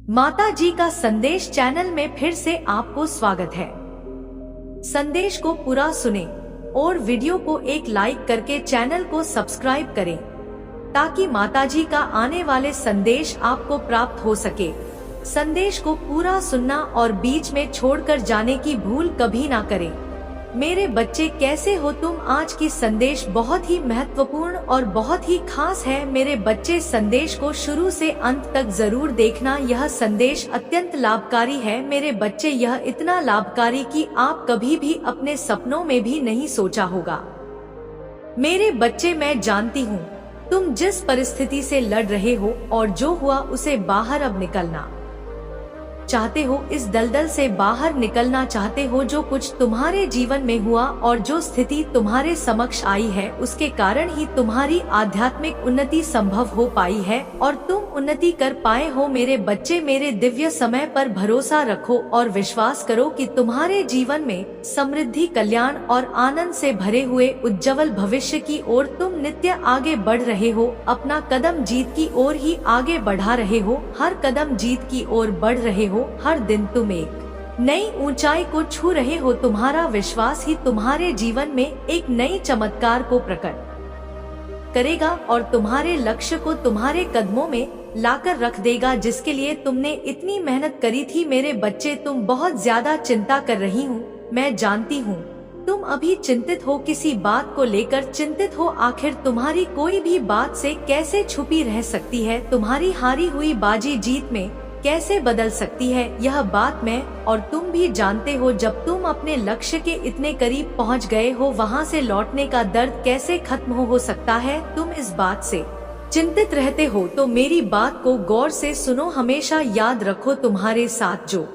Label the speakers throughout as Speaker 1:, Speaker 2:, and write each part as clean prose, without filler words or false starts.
Speaker 1: माता जी का संदेश चैनल में फिर से आपको स्वागत है। संदेश को पूरा सुने और वीडियो को एक लाइक करके चैनल को सब्सक्राइब करें ताकि माता जी का आने वाले संदेश आपको प्राप्त हो सके। संदेश को पूरा सुनना और बीच में छोड़कर जाने की भूल कभी ना करें। मेरे बच्चे कैसे हो तुम? आज की संदेश बहुत ही महत्वपूर्ण और बहुत ही खास है। मेरे बच्चे, संदेश को शुरू से अंत तक जरूर देखना। यह संदेश अत्यंत लाभकारी है मेरे बच्चे, यह इतना लाभकारी कि आप कभी भी अपने सपनों में भी नहीं सोचा होगा। मेरे बच्चे, मैं जानती हूँ तुम जिस परिस्थिति से लड़ रहे हो और जो हुआ उसे बाहर अब निकलना चाहते हो, इस दलदल से बाहर निकलना चाहते हो। जो कुछ तुम्हारे जीवन में हुआ और जो स्थिति तुम्हारे समक्ष आई है, उसके कारण ही तुम्हारी आध्यात्मिक उन्नति संभव हो पाई है और तुम उन्नति कर पाए हो। मेरे बच्चे, मेरे दिव्य समय पर भरोसा रखो और विश्वास करो कि तुम्हारे जीवन में समृद्धि, कल्याण और आनंद से भरे हुए उज्जवल भविष्य की ओर तुम नित्य आगे बढ़ रहे हो। अपना कदम जीत की ओर ही आगे बढ़ा रहे हो, हर कदम जीत की ओर बढ़ रहे हो। हर दिन तुम एक नई ऊंचाई को छू रहे हो। तुम्हारा विश्वास ही तुम्हारे जीवन में एक नई चमत्कार को प्रकट करेगा और तुम्हारे लक्ष्य को तुम्हारे कदमों में लाकर रख देगा, जिसके लिए तुमने इतनी मेहनत करी थी। मेरे बच्चे, तुम बहुत ज्यादा चिंता कर रही हूँ, मैं जानती हूँ। तुम अभी चिंतित हो, किसी बात को लेकर चिंतित हो। आखिर तुम्हारी कोई भी बात से कैसे छुपी रह सकती है? तुम्हारी हारी हुई बाजी जीत में कैसे बदल सकती है? यह बात मैं और तुम भी जानते हो। जब तुम अपने लक्ष्य के इतने करीब पहुंच गए हो, वहां से लौटने का दर्द कैसे खत्म हो सकता है? तुम इस बात से चिंतित रहते हो तो मेरी बात को गौर से सुनो। हमेशा याद रखो, तुम्हारे साथ जो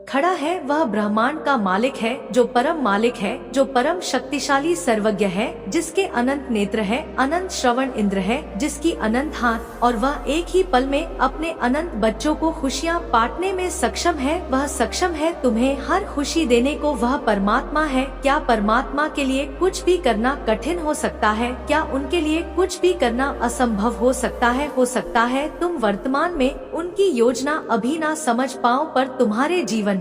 Speaker 1: खड़ा है वह ब्रह्मांड का मालिक है, जो परम मालिक है, जो परम शक्तिशाली सर्वज्ञ है, जिसके अनंत नेत्र है, अनंत श्रवण इंद्र है, जिसकी अनंत हाथ, और वह एक ही पल में अपने अनंत बच्चों को खुशियाँ बांटने में सक्षम है। वह सक्षम है तुम्हें हर खुशी देने को। वह परमात्मा है। क्या परमात्मा के लिए कुछ भी करना कठिन हो सकता है? क्या उनके लिए कुछ भी करना असंभव हो सकता है? हो सकता है तुम वर्तमान में उनकी योजना अभी ना समझ पाओ, पर तुम्हारे जीवन में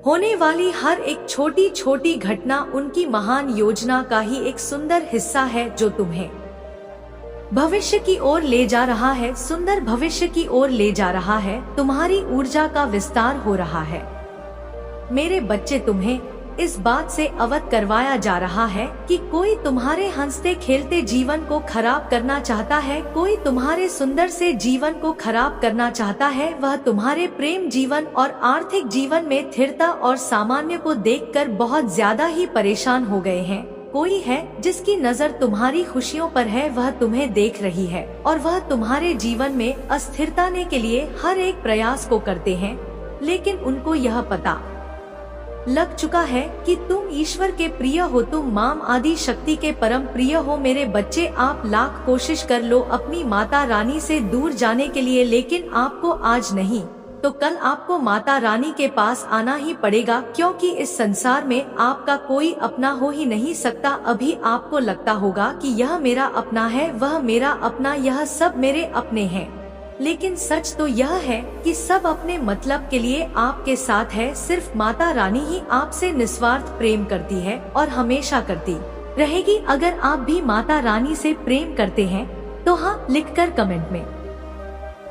Speaker 1: होने वाली हर एक छोटी छोटी घटना उनकी महान योजना का ही एक सुंदर हिस्सा है, जो तुम्हें भविष्य की ओर ले जा रहा है, सुंदर भविष्य की ओर ले जा रहा है। तुम्हारी ऊर्जा का विस्तार हो रहा है। मेरे बच्चे, तुम्हें इस बात से अवगत करवाया जा रहा है कि कोई तुम्हारे हंसते खेलते जीवन को खराब करना चाहता है, कोई तुम्हारे सुंदर से जीवन को खराब करना चाहता है। वह तुम्हारे प्रेम जीवन और आर्थिक जीवन में स्थिरता और सामान्य को देखकर बहुत ज्यादा ही परेशान हो गए हैं। कोई है जिसकी नजर तुम्हारी खुशियों पर है, वह तुम्हें देख रही है और वह तुम्हारे जीवन में अस्थिरता लाने के लिए हर एक प्रयास को करते हैं, लेकिन उनको यह पता लग चुका है कि तुम ईश्वर के प्रिय हो, तुम मां आदि शक्ति के परम प्रिय हो। मेरे बच्चे, आप लाख कोशिश कर लो अपनी माता रानी से दूर जाने के लिए, लेकिन आपको आज नहीं तो कल आपको माता रानी के पास आना ही पड़ेगा, क्योंकि इस संसार में आपका कोई अपना हो ही नहीं सकता। अभी आपको लगता होगा कि यह मेरा अपना है, वह मेरा अपना, यह सब मेरे अपने हैं, लेकिन सच तो यह है कि सब अपने मतलब के लिए आपके साथ है। सिर्फ माता रानी ही आपसे निस्वार्थ प्रेम करती है और हमेशा करती रहेगी। अगर आप भी माता रानी से प्रेम करते हैं तो हाँ लिखकर कमेंट में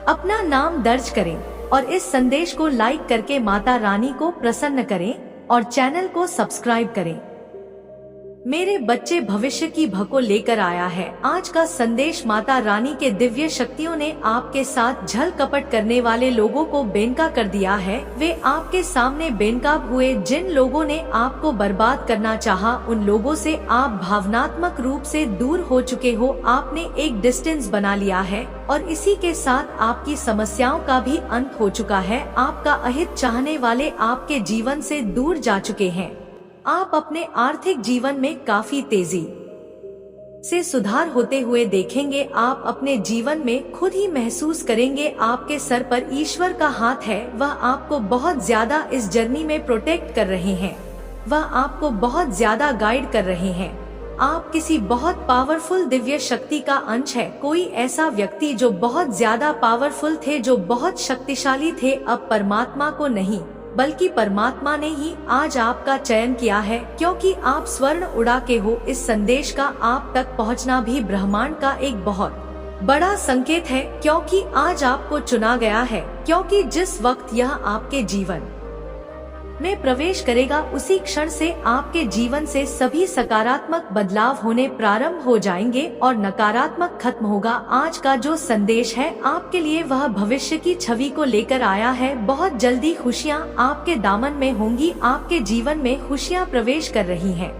Speaker 1: अपना नाम दर्ज करें और इस संदेश को लाइक करके माता रानी को प्रसन्न करें और चैनल को सब्सक्राइब करें। मेरे बच्चे, भविष्य की भको लेकर आया है आज का संदेश। माता रानी के दिव्य शक्तियों ने आपके साथ छल कपट करने वाले लोगों को बेनकाब कर दिया है। वे आपके सामने बेनकाब हुए। जिन लोगों ने आपको बर्बाद करना चाहा, उन लोगों से आप भावनात्मक रूप से दूर हो चुके हो। आपने एक डिस्टेंस बना लिया है और इसी के साथ आपकी समस्याओं का भी अंत हो चुका है। आपका अहित चाहने वाले आपके जीवन से दूर जा चुके हैं। आप अपने आर्थिक जीवन में काफी तेजी से सुधार होते हुए देखेंगे। आप अपने जीवन में खुद ही महसूस करेंगे आपके सर पर ईश्वर का हाथ है। वह आपको बहुत ज्यादा इस जर्नी में प्रोटेक्ट कर रहे हैं, वह आपको बहुत ज्यादा गाइड कर रहे हैं। आप किसी बहुत पावरफुल दिव्य शक्ति का अंश है। कोई ऐसा व्यक्ति जो बहुत ज्यादा पावरफुल थे, जो बहुत शक्तिशाली थे, अब परमात्मा को नहीं बल्कि परमात्मा ने ही आज आपका चयन किया है, क्योंकि आप स्वर्ण उड़ा के हो। इस संदेश का आप तक पहुंचना भी ब्रह्मांड का एक बहुत बड़ा संकेत है, क्योंकि आज आपको चुना गया है। क्योंकि जिस वक्त यह आपके जीवन में प्रवेश करेगा, उसी क्षण से आपके जीवन से सभी सकारात्मक बदलाव होने प्रारंभ हो जाएंगे और नकारात्मक खत्म होगा। आज का जो संदेश है आपके लिए, वह भविष्य की छवि को लेकर आया है। बहुत जल्दी खुशियां आपके दामन में होंगी, आपके जीवन में खुशियां प्रवेश कर रही हैं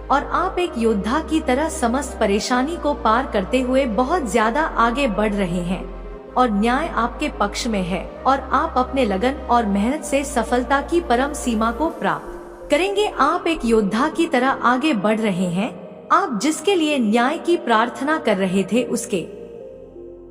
Speaker 1: और आप एक योद्धा की तरह समस्त परेशानी को पार करते हुए बहुत ज्यादा आगे बढ़ रहे हैं और न्याय आपके पक्ष में है और आप अपने लगन और मेहनत से सफलता की परम सीमा को प्राप्त करेंगे। आप एक योद्धा की तरह आगे बढ़ रहे हैं। आप जिसके लिए न्याय की प्रार्थना कर रहे थे, उसके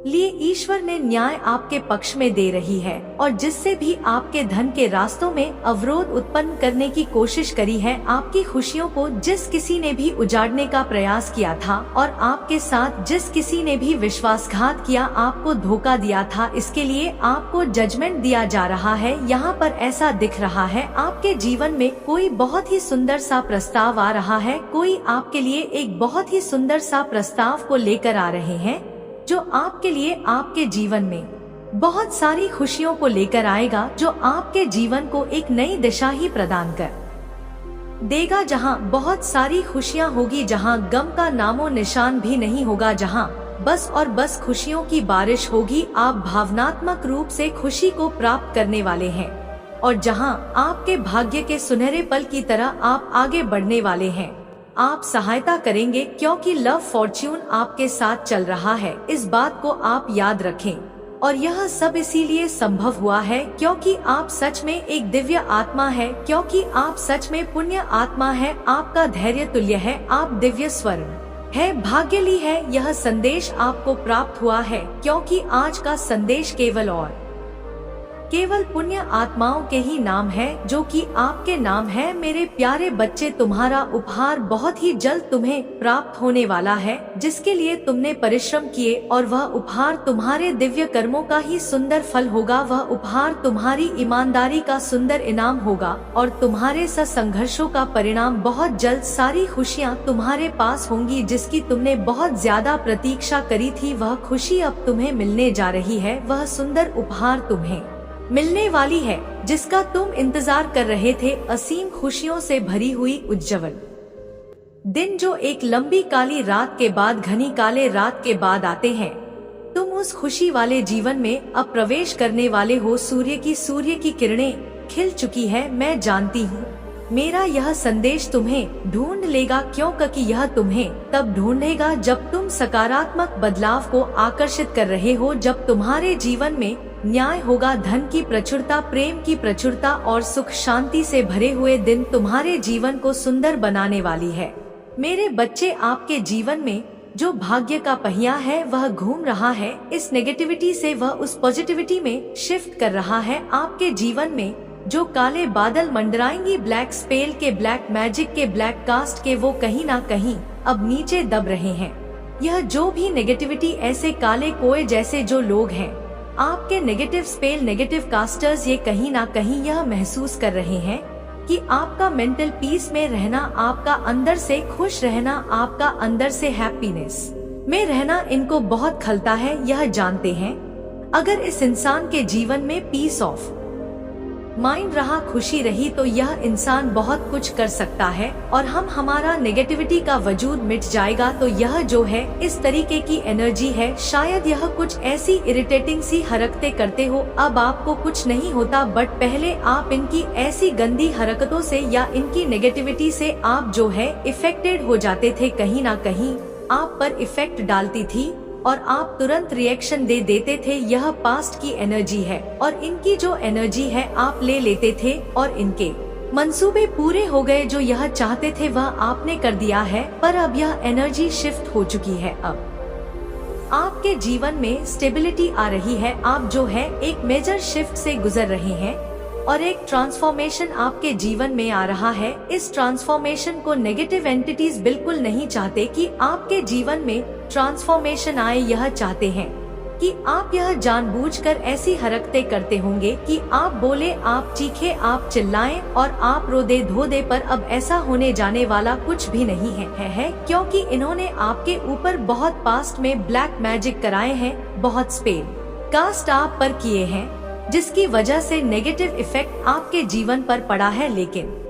Speaker 1: लिए ईश्वर ने न्याय आपके पक्ष में दे रही है। और जिससे भी आपके धन के रास्तों में अवरोध उत्पन्न करने की कोशिश करी है, आपकी खुशियों को जिस किसी ने भी उजाड़ने का प्रयास किया था और आपके साथ जिस किसी ने भी विश्वासघात किया, आपको धोखा दिया था, इसके लिए आपको जजमेंट दिया जा रहा है। यहाँ पर ऐसा दिख रहा है आपके जीवन में कोई बहुत ही सुंदर सा प्रस्ताव आ रहा है। कोई आपके लिए एक बहुत ही सुंदर सा प्रस्ताव को लेकर आ रहे हैं, जो आपके लिए आपके जीवन में बहुत सारी खुशियों को लेकर आएगा, जो आपके जीवन को एक नई दिशा ही प्रदान कर देगा, जहां बहुत सारी खुशियां होगी, जहां गम का नामो निशान भी नहीं होगा, जहां बस और बस खुशियों की बारिश होगी। आप भावनात्मक रूप से खुशी को प्राप्त करने वाले हैं और जहां आपके भाग्य के सुनहरे पल की तरह आप आगे बढ़ने वाले हैं। आप सहायता करेंगे, क्योंकि लव फॉर्च्यून आपके साथ चल रहा है। इस बात को आप याद रखें और यह सब इसीलिए संभव हुआ है क्योंकि आप सच में एक दिव्य आत्मा है, क्योंकि आप सच में पुण्य आत्मा है। आपका धैर्य तुल्य है, आप दिव्य स्वर्ण है, भाग्यशाली है। यह संदेश आपको प्राप्त हुआ है क्योंकि आज का संदेश केवल पुण्य आत्माओं के ही नाम है, जो कि आपके नाम है। मेरे प्यारे बच्चे, तुम्हारा उपहार बहुत ही जल्द तुम्हें प्राप्त होने वाला है, जिसके लिए तुमने परिश्रम किए, और वह उपहार तुम्हारे दिव्य कर्मों का ही सुंदर फल होगा। वह उपहार तुम्हारी ईमानदारी का सुंदर इनाम होगा और तुम्हारे संघर्षों का परिणाम बहुत जल्द। सारी खुशियाँ तुम्हारे पास होंगी, जिसकी तुमने बहुत ज्यादा प्रतीक्षा करी थी। वह खुशी अब तुम्हें मिलने जा रही है। वह सुंदर उपहार तुम्हें मिलने वाली है, जिसका तुम इंतजार कर रहे थे। असीम खुशियों से भरी हुई उज्जवल दिन, जो एक लंबी काली रात के बाद, घनी काले रात के बाद आते हैं। तुम उस खुशी वाले जीवन में अब प्रवेश करने वाले हो। सूर्य की किरणें खिल चुकी है। मैं जानती हूँ मेरा यह संदेश तुम्हें ढूंढ लेगा, क्योंकि यह तुम्हें तब ढूंढेगा जब तुम सकारात्मक बदलाव को आकर्षित कर रहे हो, जब तुम्हारे जीवन में न्याय होगा, धन की प्रचुरता, प्रेम की प्रचुरता और सुख शांति से भरे हुए दिन तुम्हारे जीवन को सुंदर बनाने वाली है। मेरे बच्चे, आपके जीवन में जो भाग्य का पहिया है वह घूम रहा है। इस नेगेटिविटी से वह उस पॉजिटिविटी में शिफ्ट कर रहा है। आपके जीवन में जो काले बादल मंडराएंगी, ब्लैक स्पेल के, ब्लैक मैजिक के, ब्लैक कास्ट के, वो कहीं ना कहीं अब नीचे दब रहे हैं। यह जो भी नेगेटिविटी, ऐसे काले कोए जैसे जो लोग हैं, आपके नेगेटिव स्पेल, नेगेटिव कास्टर्स, ये कहीं ना कहीं यह महसूस कर रहे हैं कि आपका मेंटल पीस में रहना, आपका अंदर से खुश रहना, आपका अंदर से हैप्पीनेस में रहना इनको बहुत खलता है। यह जानते हैं अगर इस इंसान के जीवन में पीस ऑफ माइंड रहा, खुशी रही, तो यह इंसान बहुत कुछ कर सकता है और हमारा नेगेटिविटी का वजूद मिट जाएगा। तो यह जो है इस तरीके की एनर्जी है। शायद यह कुछ ऐसी इरिटेटिंग सी हरकतें करते हो, अब आपको कुछ नहीं होता, बट पहले आप इनकी ऐसी गंदी हरकतों से या इनकी नेगेटिविटी से आप जो है इफेक्टेड हो जाते थे। कहीं ना कहीं आप पर इफेक्ट डालती थी और आप तुरंत रिएक्शन दे देते थे। यह पास्ट की एनर्जी है और इनकी जो एनर्जी है आप ले लेते थे और इनके मंसूबे पूरे हो गए। जो यह चाहते थे वह आपने कर दिया है, पर अब यह एनर्जी शिफ्ट हो चुकी है। अब आपके जीवन में स्टेबिलिटी आ रही है। आप जो है एक मेजर शिफ्ट से गुजर रहे हैं। और एक ट्रांसफॉर्मेशन आपके जीवन में आ रहा है। इस ट्रांसफॉर्मेशन को नेगेटिव एंटिटीज बिल्कुल नहीं चाहते कि आपके जीवन में ट्रांसफॉर्मेशन आए। यह चाहते हैं कि आप यह जानबूझकर ऐसी हरकतें करते होंगे कि आप बोले, आप चीखे, आप चिल्लाएं और आप रो दे धो दे, पर अब ऐसा होने जाने वाला कुछ भी नहीं है क्योंकि इन्होंने आपके ऊपर बहुत पास्ट में ब्लैक मैजिक कराए हैं, बहुत स्पेल कास्ट आप पर किए हैं, जिसकी वजह से नेगेटिव इफेक्ट आपके जीवन पर पड़ा है। लेकिन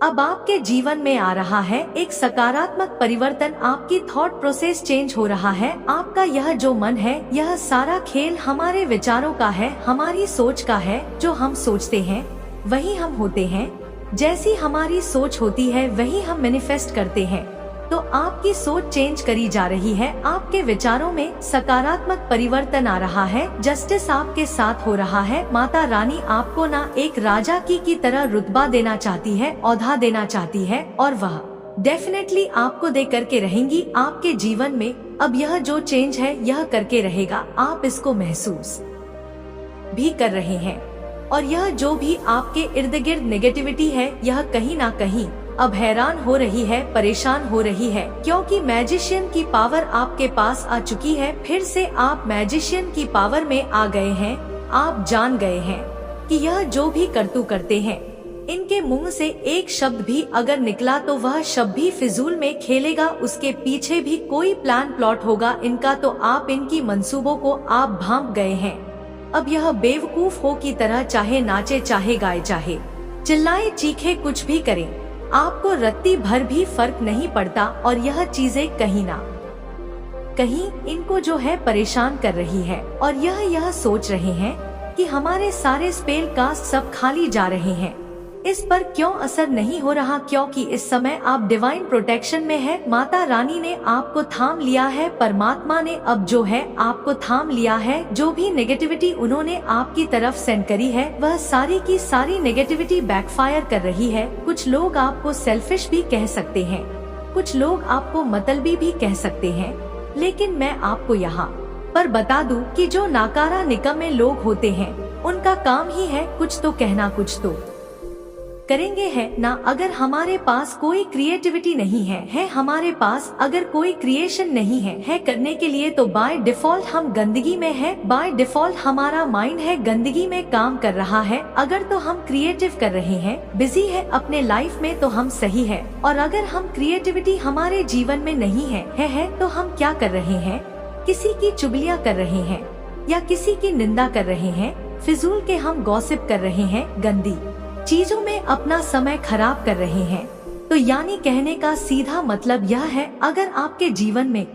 Speaker 1: अब आपके जीवन में आ रहा है एक सकारात्मक परिवर्तन। आपकी थॉट प्रोसेस चेंज हो रहा है। आपका यह जो मन है, यह सारा खेल हमारे विचारों का है, हमारी सोच का है। जो हम सोचते हैं वही हम होते हैं। जैसी हमारी सोच होती है वही हम मैनिफेस्ट करते हैं। तो आपकी सोच चेंज करी जा रही है। आपके विचारों में सकारात्मक परिवर्तन आ रहा है। जस्टिस आपके साथ हो रहा है। माता रानी आपको ना एक राजा की तरह रुतबा देना चाहती है, औहदा देना चाहती है, और वह डेफिनेटली आपको दे करके रहेंगी आपके जीवन में। अब यह जो चेंज है यह करके रहेगा। आप इसको महसूस भी कर रहे हैं। और यह जो भी आपके इर्द गिर्द नेगेटिविटी है, यह कहीं ना कहीं अब हैरान हो रही है, परेशान हो रही है, क्योंकि मैजिशियन की पावर आपके पास आ चुकी है। फिर से आप मैजिशियन की पावर में आ गए हैं। आप जान गए हैं कि यह जो भी करतू करते हैं, इनके मुंह से एक शब्द भी अगर निकला तो वह शब्द भी फिजूल में खेलेगा। उसके पीछे भी कोई प्लान प्लॉट होगा इनका। तो आप इनकी मंसूबों को आप भांप गए हैं। अब यह बेवकूफ हो की तरह चाहे नाचे, चाहे गाए, चाहे चिल्लाए, चीखे, कुछ भी करें, आपको रत्ती भर भी फर्क नहीं पड़ता। और यह चीजें कहीं ना कहीं इनको जो है परेशान कर रही है। और यह सोच रहे हैं कि हमारे सारे स्पेल कास्ट सब खाली जा रहे हैं। इस पर क्यों असर नहीं हो रहा? क्योंकि इस समय आप डिवाइन प्रोटेक्शन में है। माता रानी ने आपको थाम लिया है। परमात्मा ने अब जो है आपको थाम लिया है। जो भी नेगेटिविटी उन्होंने आपकी तरफ सेंड करी है, वह सारी की सारी नेगेटिविटी बैकफायर कर रही है। कुछ लोग आपको सेल्फिश भी कह सकते हैं, कुछ लोग आपको मतलबी भी कह सकते हैं। लेकिन मैं आपको यहाँ पर बता दूं कि जो नाकारा निकम्मे लोग होते हैं, उनका काम ही है कुछ तो कहना, कुछ तो करेंगे है ना। अगर हमारे पास कोई क्रिएटिविटी नहीं है हमारे पास अगर कोई क्रिएशन नहीं है करने के लिए, तो बाय डिफॉल्ट हम गंदगी में है। बाय डिफॉल्ट हमारा माइंड है गंदगी में काम कर रहा है। अगर तो हम क्रिएटिव कर रहे हैं, बिजी है अपने लाइफ में, तो हम सही है। और अगर हम क्रिएटिविटी हमारे जीवन में नहीं है तो हम क्या कर रहे हैं? किसी की चुगलियाँ कर रहे हैं या किसी की निंदा कर रहे हैं। फिजूल के हम गॉसिप कर रहे हैं, गंदी चीजों में अपना समय खराब कर रहे हैं। तो यानी कहने का सीधा मतलब यह है, अगर आपके जीवन में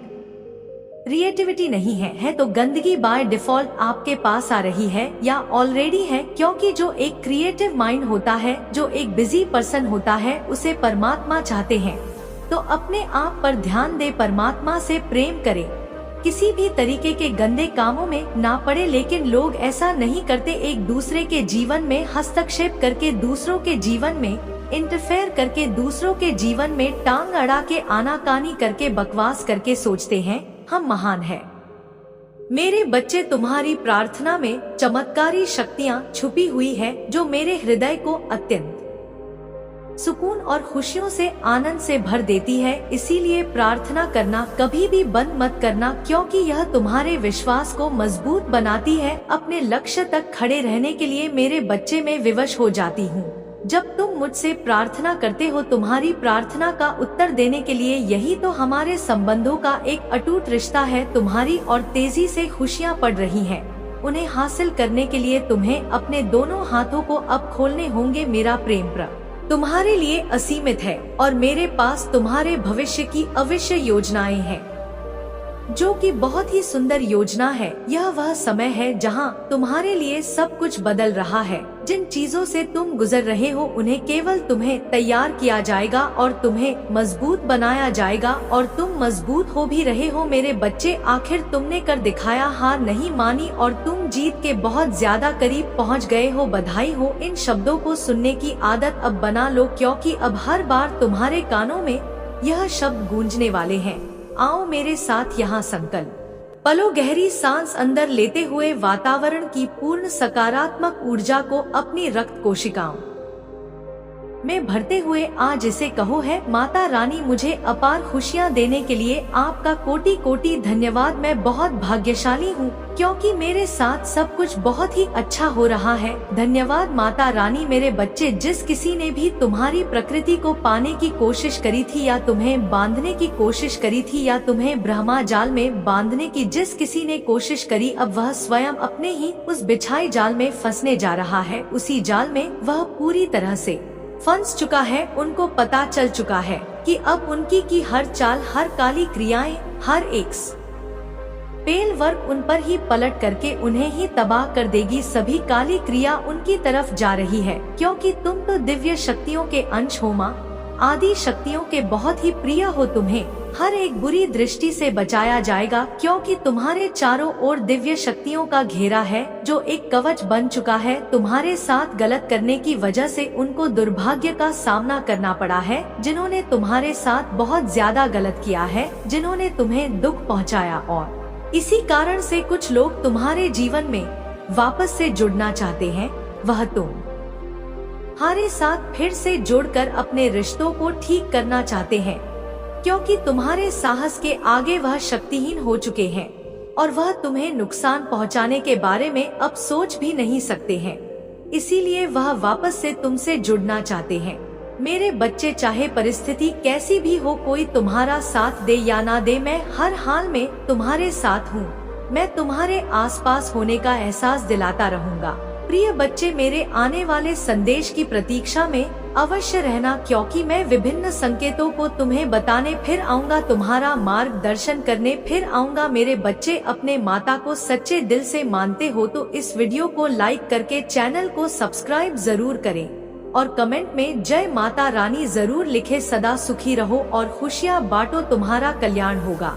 Speaker 1: क्रिएटिविटी नहीं है तो गंदगी बाय डिफॉल्ट आपके पास आ रही है या ऑलरेडी है। क्योंकि जो एक क्रिएटिव माइंड होता है, जो एक बिजी पर्सन होता है, उसे परमात्मा चाहते हैं। तो अपने आप पर ध्यान दे, परमात्मा से प्रेम करे, किसी भी तरीके के गंदे कामों में ना पड़े। लेकिन लोग ऐसा नहीं करते। एक दूसरे के जीवन में हस्तक्षेप करके, दूसरों के जीवन में इंटरफेयर करके, दूसरों के जीवन में टांग अड़ा के, आनाकानी करके, बकवास करके सोचते हैं हम महान हैं। मेरे बच्चे, तुम्हारी प्रार्थना में चमत्कारी शक्तियाँ छुपी हुई है, जो मेरे हृदय को अत्यंत सुकून और खुशियों से, आनंद से भर देती है। इसीलिए प्रार्थना करना कभी भी बंद मत करना, क्योंकि यह तुम्हारे विश्वास को मजबूत बनाती है। अपने लक्ष्य तक खड़े रहने के लिए मेरे बच्चे में विवश हो जाती हूँ। जब तुम मुझसे प्रार्थना करते हो, तुम्हारी प्रार्थना का उत्तर देने के लिए, यही तो हमारे संबंधों का एक अटूट रिश्ता है। तुम्हारी और तेजी से खुशियाँ पड़ रही हैं। उन्हें हासिल करने के लिए तुम्हें अपने दोनों हाथों को अब खोलने होंगे। मेरा प्रेम तुम्हारे लिए असीमित है और मेरे पास तुम्हारे भविष्य की अवश्य योजनाएं हैं, जो कि बहुत ही सुंदर योजना है। यह वह समय है जहां तुम्हारे लिए सब कुछ बदल रहा है। जिन चीजों से तुम गुजर रहे हो, उन्हें केवल तुम्हें तैयार किया जाएगा और तुम्हें मजबूत बनाया जाएगा, और तुम मजबूत हो भी रहे हो मेरे बच्चे। आखिर तुमने कर दिखाया, हार नहीं मानी और तुम जीत के बहुत ज्यादा करीब पहुंच गए हो। बधाई हो। इन शब्दों को सुनने की आदत अब बना लो, क्योंकि अब हर बार तुम्हारे कानों में यह शब्द गूंजने वाले हैं। आओ मेरे साथ यहाँ संकल्प पलो गहरी सांस अंदर लेते हुए वातावरण की पूर्ण सकारात्मक ऊर्जा को अपनी रक्त कोशिकाओं में भरते हुए आज इसे कहो है, माता रानी मुझे अपार खुशियाँ देने के लिए आपका कोटि कोटि धन्यवाद। मैं बहुत भाग्यशाली हूँ क्योंकि मेरे साथ सब कुछ बहुत ही अच्छा हो रहा है। धन्यवाद माता रानी। मेरे बच्चे, जिस किसी ने भी तुम्हारी प्रकृति को पाने की कोशिश करी थी या तुम्हें बांधने की कोशिश करी थी या तुम्हें ब्रह्मा जाल में बांधने की जिस किसी ने कोशिश करी, अब वह स्वयं अपने ही उस बिछाई जाल में फंसने जा रहा है। उसी जाल में वह पूरी तरह से फंस चुका है। उनको पता चल चुका है कि अब उनकी की हर चाल, हर काली क्रियाएं, हर एक पेल वर्क उन पर ही पलट करके उन्हें ही तबाह कर देगी। सभी काली क्रिया उनकी तरफ जा रही है क्योंकि तुम तो दिव्य शक्तियों के अंश हो माँ, आदि शक्तियों के बहुत ही प्रिय हो। तुम्हें हर एक बुरी दृष्टि से बचाया जाएगा क्योंकि तुम्हारे चारों ओर दिव्य शक्तियों का घेरा है जो एक कवच बन चुका है। तुम्हारे साथ गलत करने की वजह से उनको दुर्भाग्य का सामना करना पड़ा है। जिन्होंने तुम्हारे साथ बहुत ज्यादा गलत किया है, जिन्होंने तुम्हें दुख पहुंचाया, और इसी कारण से कुछ लोग तुम्हारे जीवन में वापस से जुड़ना चाहते हैं। वह तुम्हारे साथ फिर से जुड़कर अपने रिश्तों को ठीक करना चाहते हैं क्योंकि तुम्हारे साहस के आगे वह शक्तिहीन हो चुके हैं और वह तुम्हें नुकसान पहुंचाने के बारे में अब सोच भी नहीं सकते हैं। इसीलिए वह वापस से तुमसे जुड़ना चाहते हैं। मेरे बच्चे, चाहे परिस्थिति कैसी भी हो, कोई तुम्हारा साथ दे या ना दे, मैं हर हाल में तुम्हारे साथ हूँ। मैं तुम्हारे आसपास होने का एहसास दिलाता रहूंगा। प्रिय बच्चे, मेरे आने वाले संदेश की प्रतीक्षा में अवश्य रहना क्योंकि मैं विभिन्न संकेतों को तुम्हें बताने फिर आऊंगा, तुम्हारा मार्गदर्शन करने फिर आऊंगा। मेरे बच्चे, अपने माता को सच्चे दिल से मानते हो तो इस वीडियो को लाइक करके चैनल को सब्सक्राइब जरूर करें और कमेंट में जय माता रानी जरूर लिखे। सदा सुखी रहो और खुशियाँ बांटो, तुम्हारा कल्याण होगा।